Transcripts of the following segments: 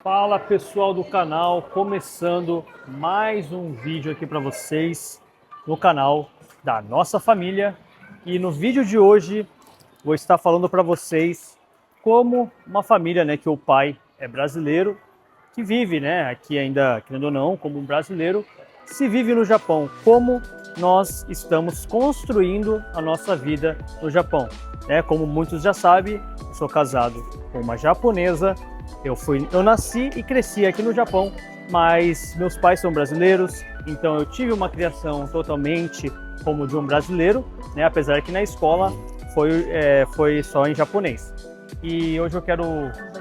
Fala pessoal do canal, começando mais um vídeo aqui para vocês no canal da nossa família. E no vídeo de hoje vou estar falando para vocês como uma família, né, que o pai é brasileiro, que vive, né, aqui ainda, querendo ou não, como um brasileiro, se vive no Japão, como nós estamos construindo a nossa vida no Japão. Né? Como muitos já sabem, eu sou casado com uma japonesa. Eu nasci e cresci aqui no Japão, mas meus pais são brasileiros, então eu tive uma criação totalmente como de um brasileiro, né? Apesar que na escola foi só em japonês. E hoje eu quero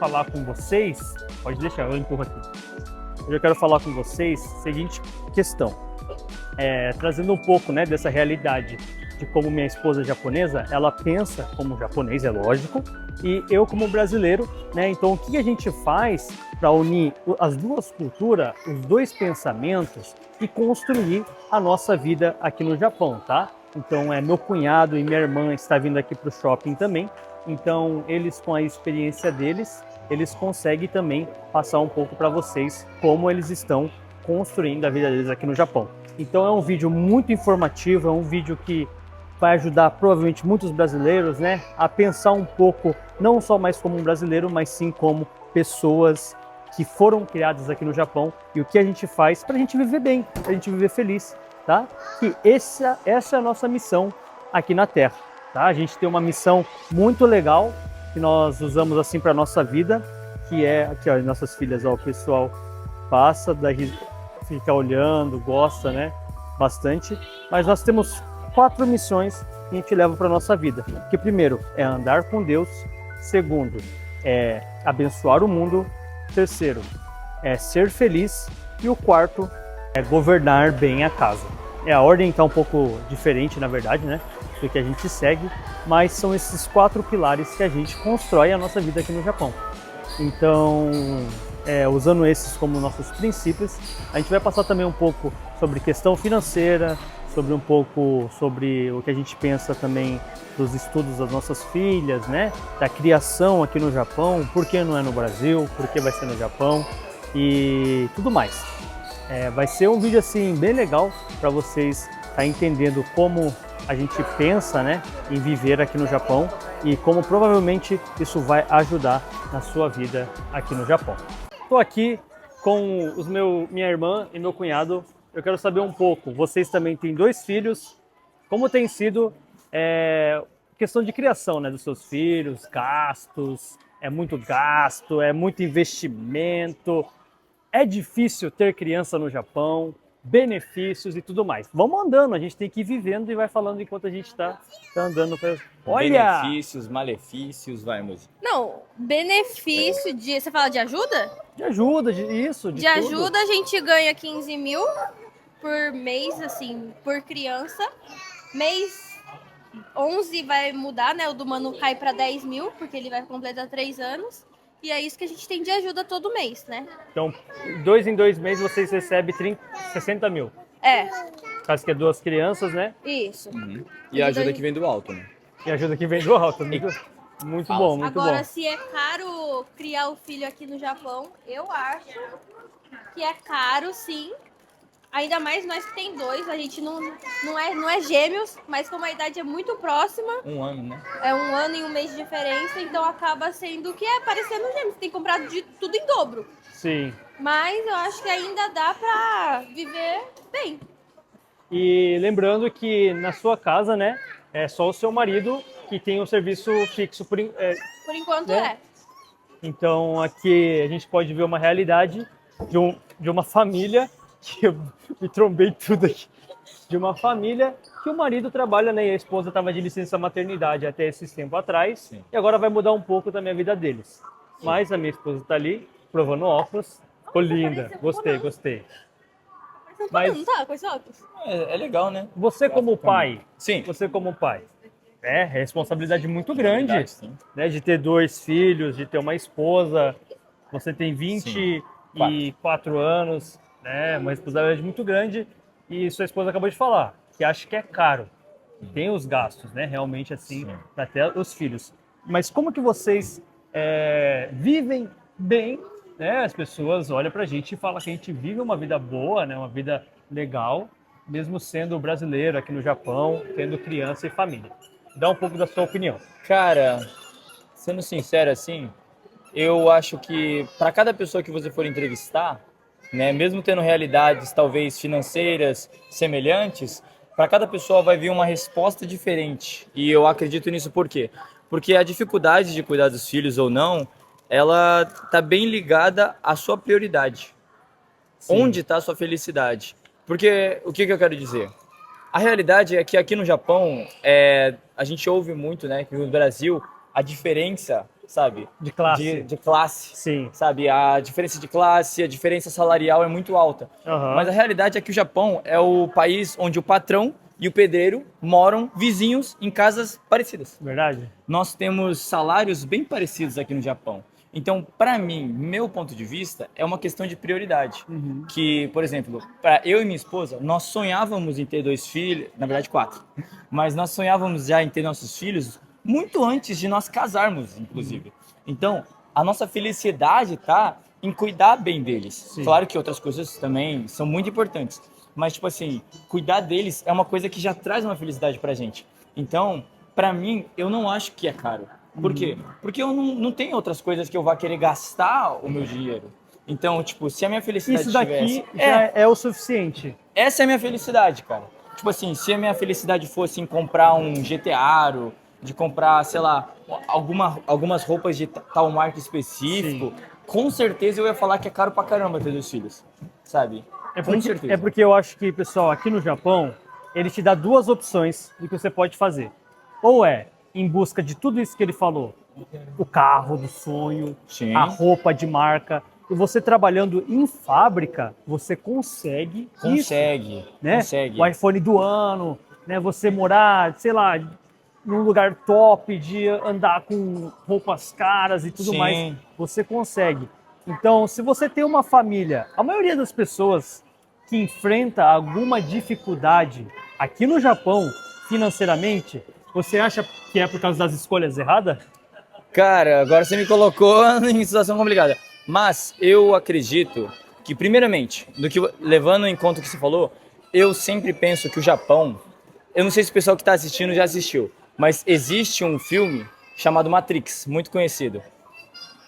falar com vocês, pode deixar, eu empurro aqui. Hoje eu quero falar com vocês a seguinte questão, trazendo um pouco, né, dessa realidade de como minha esposa japonesa, ela pensa como japonês, é lógico, e eu como brasileiro, né? Então o que a gente faz para unir as duas culturas, os dois pensamentos e construir a nossa vida aqui no Japão, tá? Então meu cunhado e minha irmã está vindo aqui para o shopping também, então eles com a experiência deles, eles conseguem também passar um pouco para vocês como eles estão construindo a vida deles aqui no Japão. Então é um vídeo muito informativo, é um vídeo que vai ajudar provavelmente muitos brasileiros, né, a pensar um pouco, não só mais como um brasileiro, mas sim como pessoas que foram criadas aqui no Japão e o que a gente faz para a gente viver bem, para a gente viver feliz, tá? Que essa é a nossa missão aqui na Terra, tá? A gente tem uma missão muito legal que nós usamos assim para nossa vida, que é aqui, ó, nossas filhas, ó, o pessoal passa, daí fica olhando, gosta, né, bastante, mas nós temos 4 missões que a gente leva para a nossa vida. Que primeiro é andar com Deus, segundo é abençoar o mundo, terceiro é ser feliz e o quarto é governar bem a casa. A ordem está um pouco diferente, na verdade, né, do que a gente segue, mas são esses 4 pilares que a gente constrói a nossa vida aqui no Japão. Então, usando esses como nossos princípios, a gente vai passar também um pouco sobre questão financeira, sobre um pouco sobre o que a gente pensa também dos estudos das nossas filhas, né? Da criação aqui no Japão, por que não é no Brasil, por que vai ser no Japão e tudo mais. Vai ser um vídeo assim bem legal para vocês estarem entendendo como a gente pensa, né, em viver aqui no Japão e como provavelmente isso vai ajudar na sua vida aqui no Japão. Estou aqui com minha irmã e meu cunhado. Eu quero saber um pouco, vocês também têm 2 filhos, como tem sido questão de criação, né, dos seus filhos, gastos, é muito investimento, é difícil ter criança no Japão, benefícios e tudo mais. Vamos andando, a gente tem que ir vivendo e vai falando enquanto a gente está andando. Olha! Benefícios, malefícios, vai, música. Não, benefício de... Você fala de ajuda? De ajuda, isso, de De tudo. ajuda a gente ganha 15 mil por mês, assim, por criança. Mês 11 vai mudar, né? O do Manu cai para 10 mil, porque ele vai completar 3 anos. E é isso que a gente tem de ajuda todo mês, né? Então, 2 em 2 meses vocês recebem 60 mil. Caso que é 2 crianças, né? Isso. E a ajuda que vem do alto, né? E ajuda que vem do alto. Muito bom, muito Agora, bom. se é caro criar o filho aqui no Japão, eu acho que é caro, sim. Ainda mais nós que tem 2, a gente não é gêmeos, mas como a idade é muito próxima. 1 ano, né? É 1 ano e 1 mês de diferença, então acaba sendo que é parecendo gêmeos. Tem que comprar de tudo em dobro. Sim. Mas eu acho que ainda dá pra viver bem. E lembrando que na sua casa, né, é só o seu marido que tem o serviço fixo Por enquanto né? Então aqui a gente pode ver uma realidade de uma família que eu me trombei tudo aqui. De uma família que o marido trabalha, né? E a esposa estava de licença maternidade até esses tempos atrás. Sim. E agora vai mudar um pouco também a vida deles. Mas a minha esposa está ali, provando óculos. Ficou linda. Gostei. Mas Não tá com esse óculos? É legal, né? você como pai, Sim. responsabilidade muito grande, Verdade, sim. né? De ter 2 filhos, de ter uma esposa. Você tem 24 anos, né? Uma responsabilidade muito grande. E sua esposa acabou de falar que acha que é caro. Tem os gastos, né? Realmente assim, até os filhos. Mas como que vocês vivem bem né, as pessoas olham pra gente e falam que a gente vive uma vida boa, né, uma vida legal, mesmo sendo brasileiro aqui no Japão, tendo criança e família. Dá um pouco da sua opinião. Cara, sendo sincero assim, eu acho que para cada pessoa que você for entrevistar, né, mesmo tendo realidades talvez financeiras semelhantes, para cada pessoa vai vir uma resposta diferente. E eu acredito nisso por quê? Porque a dificuldade de cuidar dos filhos ou não, ela tá bem ligada à sua prioridade. Sim. Onde está a sua felicidade? Porque o que eu quero dizer? A realidade é que aqui no Japão, a gente ouve muito, né, que no Brasil a diferença, sabe, De classe. de classe, Sim. sabe, a diferença de classe, a diferença salarial é muito alta. Aham. Mas a realidade é que o Japão é o país onde o patrão e o pedreiro moram vizinhos em casas parecidas. Verdade? Nós temos salários bem parecidos aqui no Japão. Então, para mim, meu ponto de vista, é uma questão de prioridade. Que, por exemplo, para eu e minha esposa, nós sonhávamos em ter 2 filhos, na verdade 4, mas nós sonhávamos já em ter nossos filhos muito antes de nós casarmos, inclusive. Então, a nossa felicidade tá em cuidar bem deles. Sim. Claro que outras coisas também são muito importantes, mas, tipo assim, cuidar deles é uma coisa que já traz uma felicidade pra gente. Então, pra mim, eu não acho que é caro. Por quê? Porque eu não tenho outras coisas que eu vá querer gastar o meu dinheiro. Então, tipo, se a minha felicidade Isso daqui tivesse... já é o suficiente. Essa é a minha felicidade, cara. Tipo assim, se a minha felicidade fosse em comprar um GT Aro, de comprar, sei lá, algumas roupas de tal marca específico, com certeza eu ia falar que é caro pra caramba ter 2 filhos, sabe? Com certeza. É porque eu acho que, pessoal, aqui no Japão, ele te dá 2 opções do que você pode fazer. Ou é em busca de tudo isso que ele falou, o carro do sonho, Sim. a roupa de marca, e você trabalhando em fábrica, você consegue isso, Consegue, né? consegue. O iPhone do ano, né? Você morar, sei lá, num lugar top, de andar com roupas caras e tudo Sim. mais, você consegue. Então, se você tem uma família, a maioria das pessoas que enfrenta alguma dificuldade aqui no Japão, financeiramente, você acha que é por causa das escolhas erradas? Cara, agora você me colocou em situação complicada. Mas eu acredito que, primeiramente, levando em conta o que você falou, eu sempre penso que o Japão... Eu não sei se o pessoal que está assistindo já assistiu, mas existe um filme chamado Matrix, muito conhecido.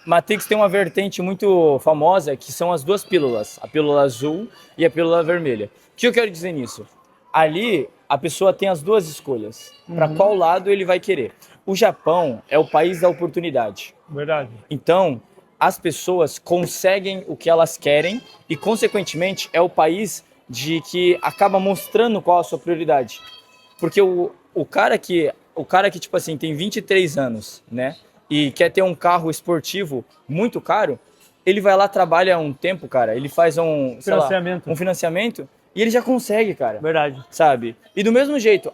Matrix tem uma vertente muito famosa, que são as 2 pílulas, a pílula azul e a pílula vermelha. O que eu quero dizer nisso? Ali, a pessoa tem as 2 escolhas. Para qual lado ele vai querer? O Japão é o país da oportunidade. Verdade. Então, as pessoas conseguem o que elas querem e, consequentemente, é o país de que acaba mostrando qual a sua prioridade. Porque o cara que, tipo assim, tem 23 anos, né? E quer ter um carro esportivo muito caro, ele vai lá, trabalha um tempo, cara, ele faz Financiamento. Um financiamento e ele já consegue, cara. Verdade. Sabe? E do mesmo jeito,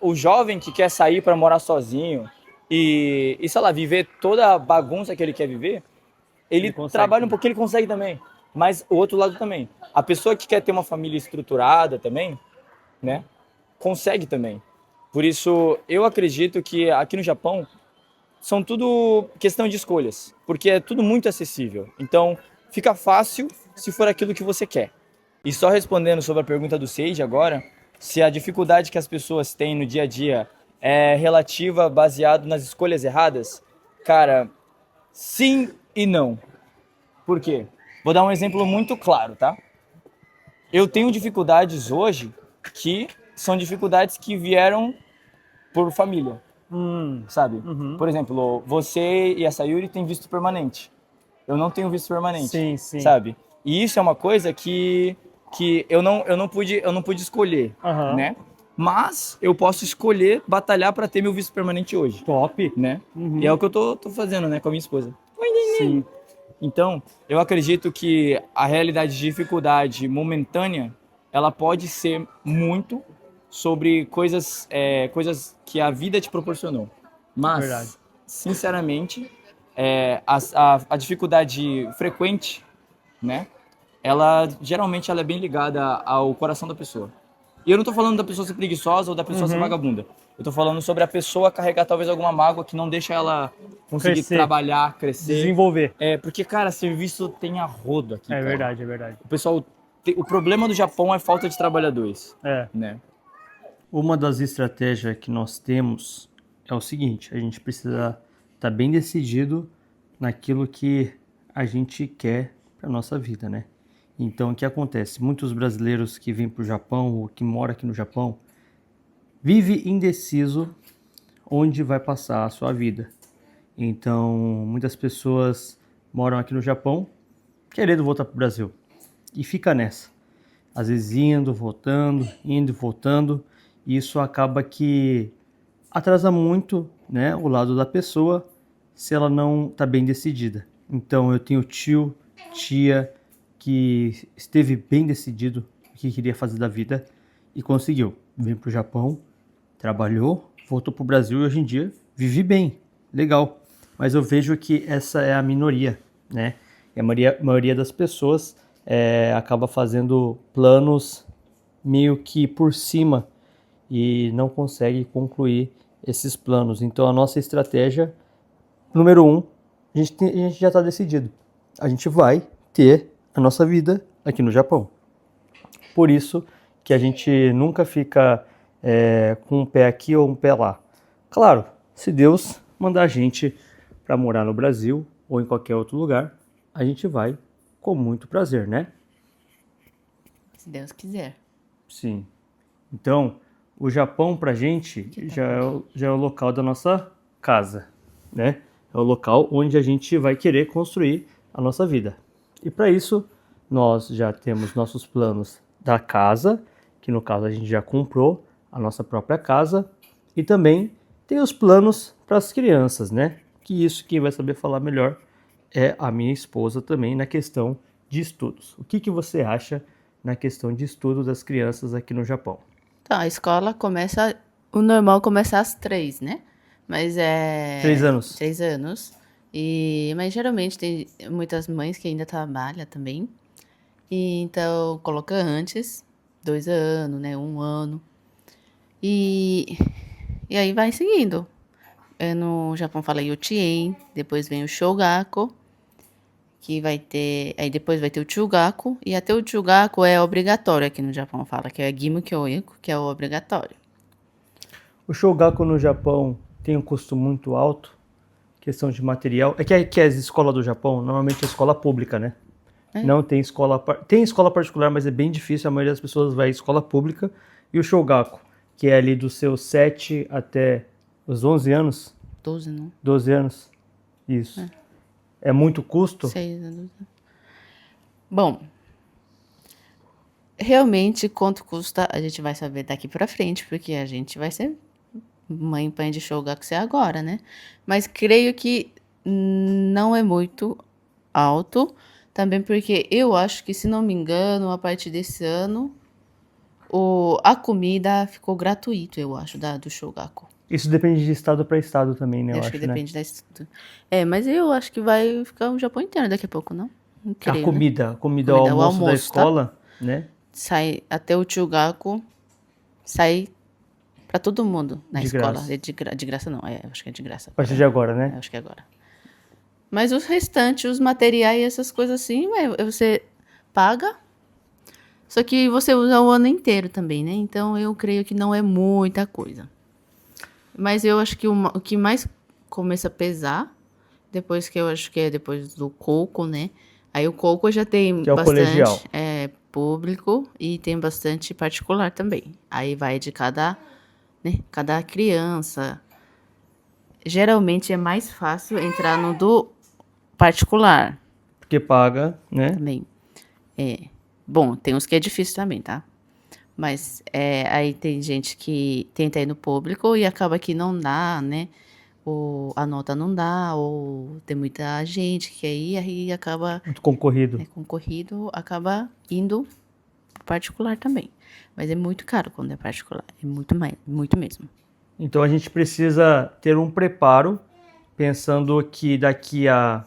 o jovem que quer sair para morar sozinho e, sei lá, viver toda a bagunça que ele quer viver, ele consegue trabalha um também. pouquinho, ele consegue também. Mas o outro lado também. A pessoa que quer ter uma família estruturada também, né? Consegue também. Por isso, eu acredito que aqui no Japão são tudo questão de escolhas, porque é tudo muito acessível. Então, fica fácil se for aquilo que você quer. E só respondendo sobre a pergunta do Seiji agora, se a dificuldade que as pessoas têm no dia a dia é relativa, baseado nas escolhas erradas, cara, sim e não. Por quê? Vou dar um exemplo muito claro, tá? Eu tenho dificuldades hoje que são dificuldades que vieram por família, sabe? Por exemplo, você e a Sayuri têm visto permanente. Eu não tenho visto permanente, Sim, sim. sabe? E isso é uma coisa que eu não pude escolher, Aham. né? Mas eu posso escolher batalhar para ter meu visto permanente hoje, Top. né? E é o que eu tô fazendo, né, com a minha esposa. Sim. Então, eu acredito que a realidade de dificuldade momentânea, ela pode ser muito sobre coisas que a vida te proporcionou. Mas, Verdade. sinceramente, a dificuldade frequente, né? Geralmente ela é bem ligada ao coração da pessoa. E eu não tô falando da pessoa ser preguiçosa ou da pessoa ser vagabunda. Eu tô falando sobre a pessoa carregar talvez alguma mágoa que não deixa ela conseguir Crescer. trabalhar, crescer. Desenvolver. Porque, cara, serviço tem a rodo aqui, É cara. verdade, é verdade. O pessoal, o problema do Japão é falta de trabalhadores, É. né? Uma das estratégias que nós temos é o seguinte, a gente precisa estar bem decidido naquilo que a gente quer para nossa vida, né? Então, o que acontece? Muitos brasileiros que vêm para o Japão ou que moram aqui no Japão vive indeciso onde vai passar a sua vida. Então, muitas pessoas moram aqui no Japão querendo voltar para o Brasil e fica nessa. Às vezes indo, voltando, e isso acaba que atrasa muito, né, o lado da pessoa se ela não está bem decidida. Então, eu tenho tio, tia que esteve bem decidido o que queria fazer da vida e conseguiu. Veio para o Japão, trabalhou, voltou para o Brasil e hoje em dia vive bem, legal. Mas eu vejo que essa é a minoria, né? E a maioria das pessoas acaba fazendo planos meio que por cima e não consegue concluir esses planos. Então a nossa estratégia, número 1, a gente já está decidido. A gente vai ter a nossa vida aqui no Japão. Por isso que a gente nunca fica com um pé aqui ou um pé lá. Claro, se Deus mandar a gente para morar no Brasil ou em qualquer outro lugar, a gente vai com muito prazer, né? Se Deus quiser. Sim. Então, o Japão pra gente já é o local da nossa casa, né? É o local onde a gente vai querer construir a nossa vida. E para isso, nós já temos nossos planos da casa, que no caso a gente já comprou a nossa própria casa, e também tem os planos para as crianças, né? Que isso quem vai saber falar melhor é a minha esposa também na questão de estudos. O que você acha na questão de estudo das crianças aqui no Japão? Então, a escola começa... O normal começa às 3, né? Mas 3 anos. 3 anos. Mas geralmente tem muitas mães que ainda trabalham também. E então coloca antes, 2 anos, né? 1 ano. E aí vai seguindo. No Japão fala Yochien, depois vem o Shogaku, que vai ter... Aí depois vai ter o Chugaku, e até o Chugaku é obrigatório aqui no Japão, fala que é Gimu Kyoiku, que é o obrigatório. O Shogaku no Japão tem um custo muito alto, questão de material. É que as escolas do Japão, normalmente é escola pública, né? Não tem escola... Tem escola particular, mas é bem difícil, a maioria das pessoas vai à escola pública. E o Shogaku, que é ali dos seus 7 até os 11 anos? 12, não? 12 anos. Isso. É muito custo? 6 anos. Bom, realmente quanto custa a gente vai saber daqui pra frente, porque a gente vai ser mãe pai de Shogaku agora, né? Mas creio que não é muito alto, também porque eu acho que, se não me engano, a partir desse ano, a comida ficou gratuito, eu acho, do Shogaku. Isso depende de estado para estado também, né? Eu acho que depende da estudo. Mas eu acho que vai ficar o Japão inteiro daqui a pouco, não? Não creio, A comida, o almoço da escola, né? Sai até o Chugaku, sai pra todo mundo na De escola. graça. De graça não, acho que é de graça. A partir de agora, né? Acho que é agora. Mas os restantes, os materiais e essas coisas assim, você paga. Só que você usa o ano inteiro também, né? Então eu creio que não é muita coisa. Mas eu acho que o que mais começa a pesar, depois que eu acho que é depois do Coco, né? Aí o Coco já tem que é o bastante colegial. Público e tem bastante particular também. Aí vai de cada criança. Geralmente é mais fácil entrar no do particular. Porque paga, né? Também. Bom, tem uns que é difícil também, tá? Mas aí tem gente que tenta ir no público e acaba que não dá, né? A nota não dá, ou tem muita gente que aí acaba... Muito concorrido. Concorrido, acaba indo pro particular também. Mas é muito caro quando é particular. É muito mais, muito mesmo. Então a gente precisa ter um preparo, pensando que daqui a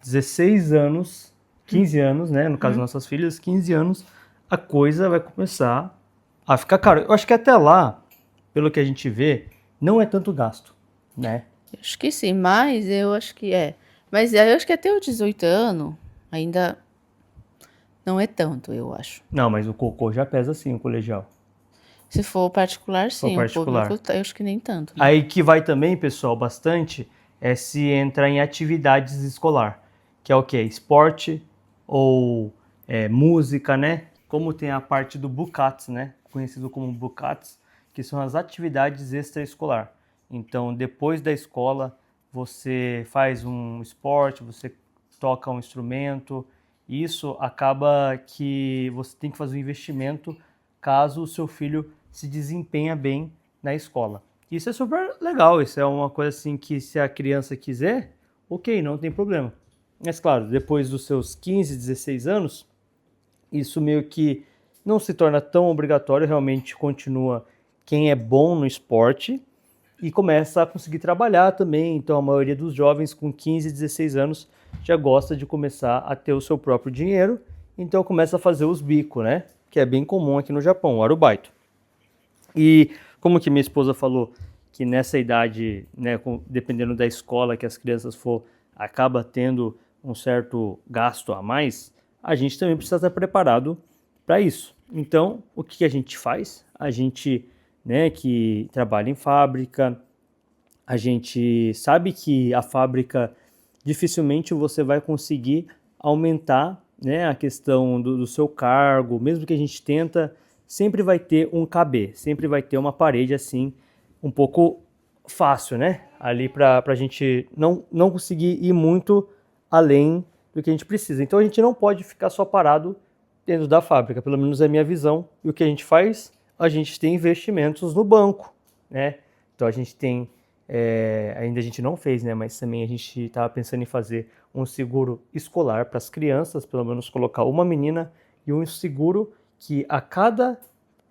16 anos, 15 anos, né? No caso das nossas filhas, 15 anos, a coisa vai começar a ficar caro. Eu acho que até lá pelo que a gente vê, não é tanto gasto, né? Acho que sim, mas eu acho que é. Mas eu acho que até os 18 anos ainda não é tanto, eu acho. Não, mas o cocô já pesa sim, o colegial. Se for particular, For sim. O particular. público, eu acho que nem tanto. Né? Aí que vai também, pessoal, bastante, é se entrar em atividades escolar, que é o quê? Esporte ou música, né? Como tem a parte do Bucats, né? Conhecido como Bucats, que são as atividades extraescolar. Então, depois da escola, você faz um esporte, você toca um instrumento, isso acaba que você tem que fazer um investimento caso o seu filho se desempenha bem na escola. Isso é super legal, isso é uma coisa assim que se a criança quiser, ok, não tem problema. Mas claro, depois dos seus 15, 16 anos, isso meio que não se torna tão obrigatório, realmente continua quem é bom no esporte e começa a conseguir trabalhar também. Então a maioria dos jovens com 15, 16 anos já gosta de começar a ter o seu próprio dinheiro, então começa a fazer os bicos, né? Que é bem comum aqui no Japão, o arubaito. E como que minha esposa falou que nessa idade, né, dependendo da escola que as crianças for, acaba tendo um certo gasto a mais, a gente também precisa estar preparado para isso. Então, o que a gente faz? A gente, né, que trabalha em fábrica, a gente sabe que a fábrica dificilmente você vai conseguir aumentar, né, a questão do seu cargo, mesmo que a gente tenta, sempre vai ter um KB, sempre vai ter uma parede assim, um pouco fácil, né, ali para a gente não conseguir ir muito além do que a gente precisa. Então a gente não pode ficar só parado dentro da fábrica, pelo menos é a minha visão. E o que a gente faz? A gente tem investimentos no banco, né? Então a gente tem ainda a gente não fez, né? Mas também a gente estava pensando em fazer um seguro escolar para as crianças, pelo menos colocar uma menina e um seguro que a cada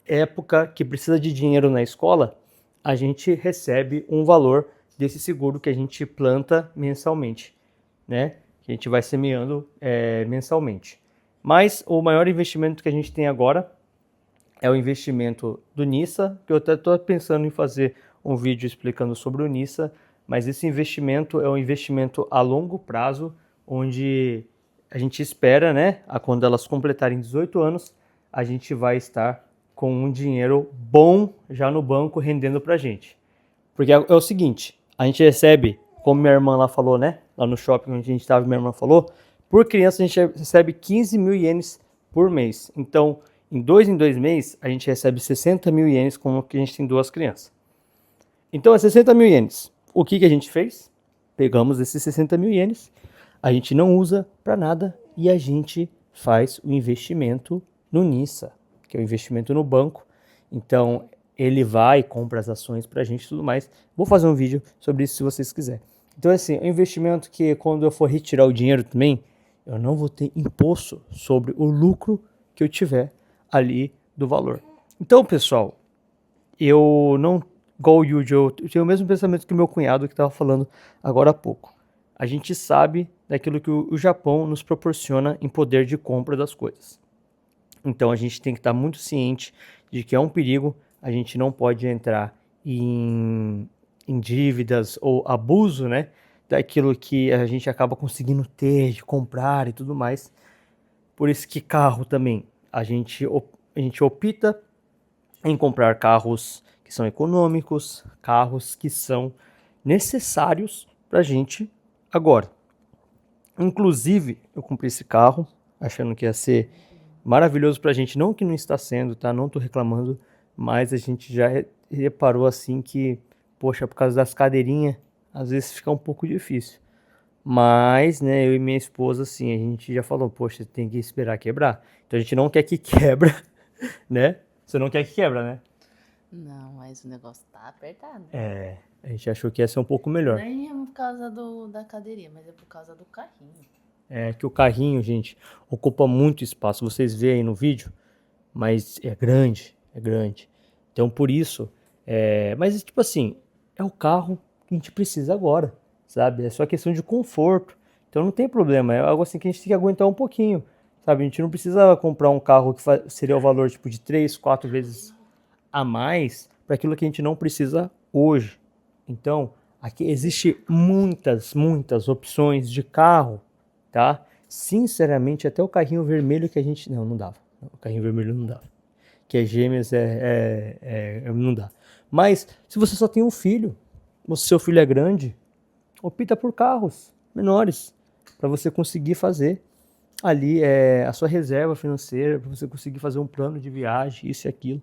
época que precisa de dinheiro na escola, a gente recebe um valor desse seguro que a gente planta mensalmente, né? Que a gente vai semeando mensalmente. Mas o maior investimento que a gente tem agora é o investimento do NISA, que eu até estou pensando em fazer um vídeo explicando sobre o NISA, mas esse investimento é um investimento a longo prazo, onde a gente espera, né, quando elas completarem 18 anos, a gente vai estar com um dinheiro bom já no banco rendendo para a gente. Porque é o seguinte, a gente recebe, como minha irmã lá falou, né, lá no shopping onde a gente estava, minha irmã falou, por criança a gente recebe 15 mil ienes por mês. Então, em dois meses, a gente recebe 60 mil ienes como que a gente tem duas crianças. Então, é 60 mil ienes. O que a gente fez? Pegamos esses 60 mil ienes, a gente não usa para nada e a gente faz o investimento no NISA, que é o investimento no banco. Então, ele vai e compra as ações para a gente e tudo mais. Vou fazer um vídeo sobre isso se vocês quiserem. Então, assim, é um investimento que quando eu for retirar o dinheiro também, eu não vou ter imposto sobre o lucro que eu tiver ali do valor. Então, pessoal, eu não, igual o Yuji, eu tenho o mesmo pensamento que o meu cunhado que estava falando agora há pouco. A gente sabe daquilo que o Japão nos proporciona em poder de compra das coisas. Então, a gente tem que estar muito ciente de que é um perigo, a gente não pode entrar em dívidas ou abuso, né, daquilo que a gente acaba conseguindo ter, de comprar e tudo mais. Por isso que carro também, a gente opta em comprar carros que são econômicos, carros que são necessários para a gente agora. Inclusive, eu comprei esse carro achando que ia ser maravilhoso para a gente, não que não está sendo, tá? Não estou reclamando, mas a gente já reparou assim que, poxa, por causa das cadeirinhas, às vezes fica um pouco difícil. Mas, né, eu e minha esposa, assim, a gente já falou, poxa, tem que esperar quebrar. Então a gente não quer que quebra, né? Você não quer que quebra, né? Não, mas o negócio tá apertado. A gente achou que ia ser um pouco melhor. Nem é por causa da cadeirinha, mas é por causa do carrinho. É que o carrinho, gente, ocupa muito espaço. Vocês veem aí no vídeo, mas é grande, é grande. Então, por isso, mas tipo assim, é o carro que a gente precisa agora, sabe? É só questão de conforto. Então não tem problema, é algo assim que a gente tem que aguentar um pouquinho, sabe? A gente não precisa comprar um carro que seria o valor tipo de 3, 4 vezes a mais para aquilo que a gente não precisa hoje. Então, aqui existe muitas opções de carro, tá? Sinceramente, até o carrinho vermelho que a gente... Não dava. O carrinho vermelho não dava. Que é gêmeas, não dá. Mas, se você só tem um filho, ou se seu filho é grande, opta por carros menores, para você conseguir fazer ali a sua reserva financeira, para você conseguir fazer um plano de viagem, isso e aquilo.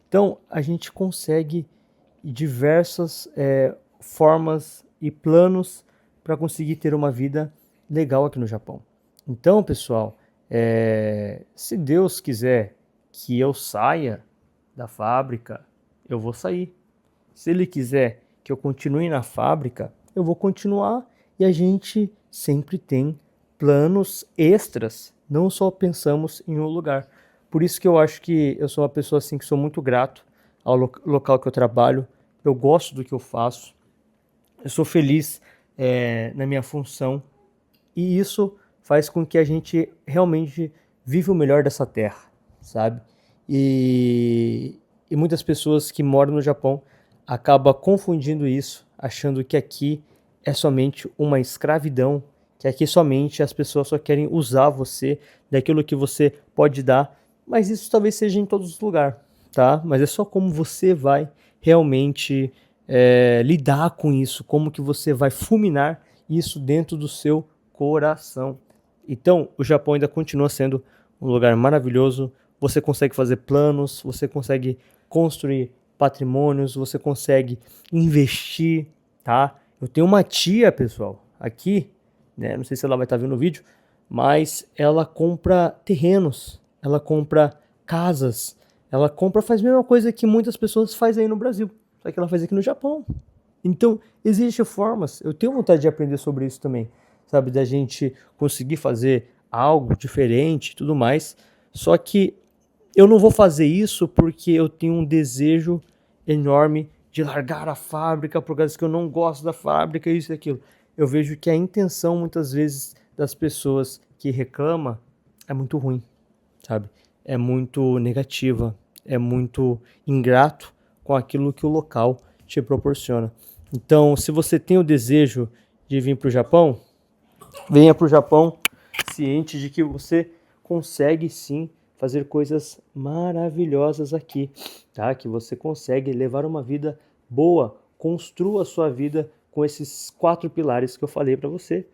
Então, a gente consegue diversas formas e planos para conseguir ter uma vida legal aqui no Japão. Então, pessoal, se Deus quiser que eu saia da fábrica, eu vou sair. Se Ele quiser que eu continue na fábrica, eu vou continuar. E a gente sempre tem planos extras, não só pensamos em um lugar. Por isso que eu acho que eu sou uma pessoa assim que sou muito grato ao local que eu trabalho. Eu gosto do que eu faço. Eu sou feliz na minha função. E isso faz com que a gente realmente viva o melhor dessa terra, sabe? E muitas pessoas que moram no Japão acabam confundindo isso, achando que aqui é somente uma escravidão, que aqui somente as pessoas só querem usar você, daquilo que você pode dar, mas isso talvez seja em todos os lugares, tá? Mas é só como você vai realmente lidar com isso, como que você vai fulminar isso dentro do seu coração. Então, o Japão ainda continua sendo um lugar maravilhoso, você consegue fazer planos, você consegue construir patrimônios, você consegue investir, tá? Eu tenho uma tia, pessoal, aqui, né? Não sei se ela vai estar vendo o vídeo, mas ela compra terrenos, ela compra casas, ela faz a mesma coisa que muitas pessoas fazem aí no Brasil, só que ela faz aqui no Japão. Então, existem formas, eu tenho vontade de aprender sobre isso também, sabe? Da gente conseguir fazer algo diferente e tudo mais, só que eu não vou fazer isso porque eu tenho um desejo enorme de largar a fábrica por causa que eu não gosto da fábrica, isso e aquilo. Eu vejo que a intenção, muitas vezes, das pessoas que reclamam é muito ruim, sabe? É muito negativa, é muito ingrato com aquilo que o local te proporciona. Então, se você tem o desejo de vir para o Japão, venha para o Japão ciente de que você consegue sim fazer coisas maravilhosas aqui, tá? Que você consegue levar uma vida boa, construa a sua vida com esses 4 pilares que eu falei para você,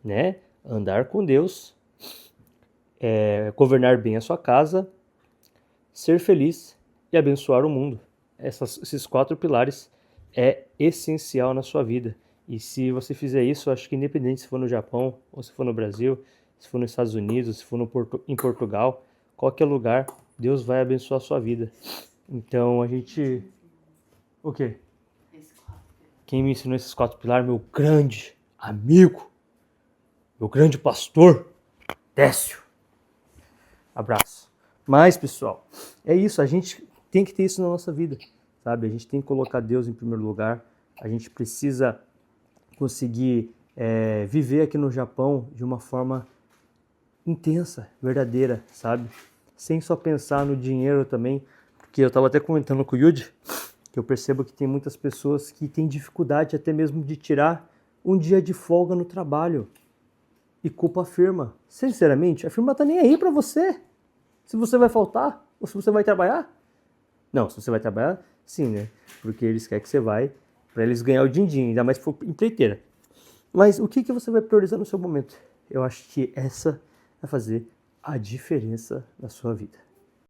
né? Andar com Deus, governar bem a sua casa, ser feliz e abençoar o mundo. Esses 4 pilares é essencial na sua vida. E se você fizer isso, eu acho que independente se for no Japão, ou se for no Brasil, se for nos Estados Unidos, se for em Portugal, qualquer lugar, Deus vai abençoar a sua vida. Então a gente... O quê? Quem me ensinou esses 4 pilares? Meu grande amigo, meu grande pastor, Décio. Abraço. Mas, pessoal, é isso. A gente tem que ter isso na nossa vida, sabe? A gente tem que colocar Deus em primeiro lugar. A gente precisa conseguir viver aqui no Japão de uma forma intensa, verdadeira, sabe? Sem só pensar no dinheiro também, porque eu estava até comentando com o Yuji, que eu percebo que tem muitas pessoas que têm dificuldade até mesmo de tirar um dia de folga no trabalho e culpa a firma. Sinceramente, a firma tá nem aí para você. Se você vai faltar ou se você vai trabalhar. Não, se você vai trabalhar, sim, né? Porque eles querem que você vai para eles ganhar o din-din, ainda mais se for empreiteira. Mas o que você vai priorizar no seu momento? Eu acho que essa vai fazer a diferença na sua vida.